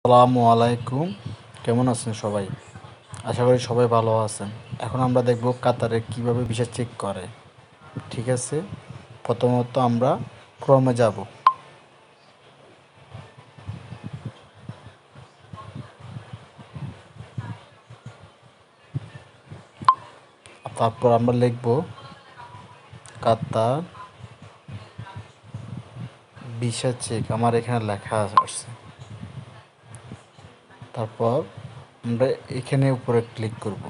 আসসালামু আলাইকুম। কেমন আছেন সবাই? আশা করি সবাই ভালো আছেন। এখন আমরা দেখব কাতারে কিভাবে ভিসা চেক করে। ঠিক আছে, প্রথমত আমরা ক্রমে যাব। তারপর আমরা লিখব কাতার ভিসা চেক। আমার এখানে লেখা আসছে। তারপর আমরা এখানে উপরে ক্লিক করব।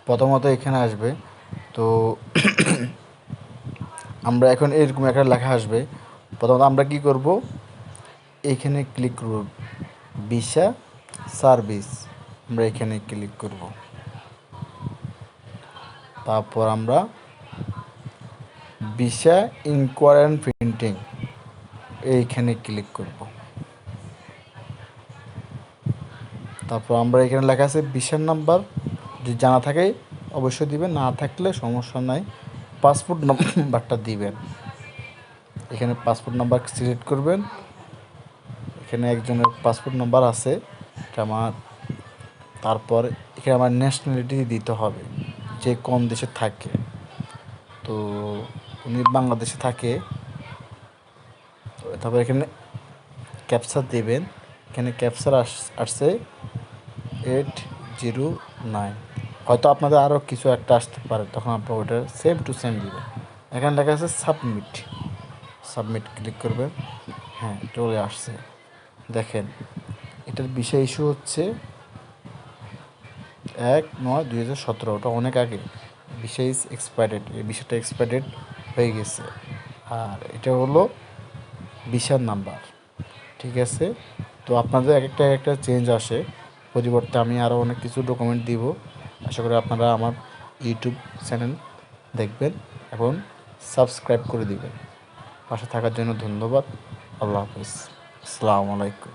প্রথমত এখানে আসবে। তো আমরা এখন এরকম একটা লেখা আসবে। প্রথমত আমরা কি করব, এখানে ক্লিক করব ভিসা সার্ভিস। আমরা এখানে ক্লিক করব। তারপর আমরা ভিসা ইনকোয়ারি অ্যান্ড প্রিন্টিং এইখানে ক্লিক করব। তারপর আমরা এখানে লেখা আছে ভিসার নাম্বার, যদি জানা থাকে অবশ্যই দিবেন, না থাকলে সমস্যা নাই, পাসপোর্ট নাম্বারটা দিবেন। এখানে পাসপোর্ট নাম্বার সিলেক্ট করবেন। এখানে একজনের পাসপোর্ট নাম্বার আছে, এটা আমার। তারপর এখানে আমার ন্যাশনালিটি দিতে হবে, যে কোন দেশে থাকে। তো উনি বাংলাদেশে থাকে। তারপর এখানে ক্যাপচার দেবেন। এখানে ক্যাপচার আসছে 809। হয়তো আপনাদের আরও কিছু একটা আসতে পারে, তখন আপনার ওইটা সেম টু সেম দিবেন। এখানে লেখা আছে সাবমিট। সাবমিট ক্লিক করবেন। হ্যাঁ, চলে আসছে। দেখেন, এটার বিষয় ইস্যু হচ্ছে 1/9/2017। ওটা অনেক আগে। বিষয় ইজ এক্সপায়ার্ডেড, এই বিষয়টা এক্সপায়ার্ডেড হয়ে গেছে। আর এটা হলো ভিসার নাম্বার। ঠিক আছে, তো আপনাদের এক একটা চেঞ্জ আসে। পরিবর্তে আমি আরও অনেক কিছু ডকুমেন্ট দিব। আশা করি আপনারা আমার ইউটিউব চ্যানেল দেখবেন এবং সাবস্ক্রাইব করে দিবেন। পাশে থাকার জন্য ধন্যবাদ। আল্লাহ হাফিজ। আসসালামু আলাইকুম।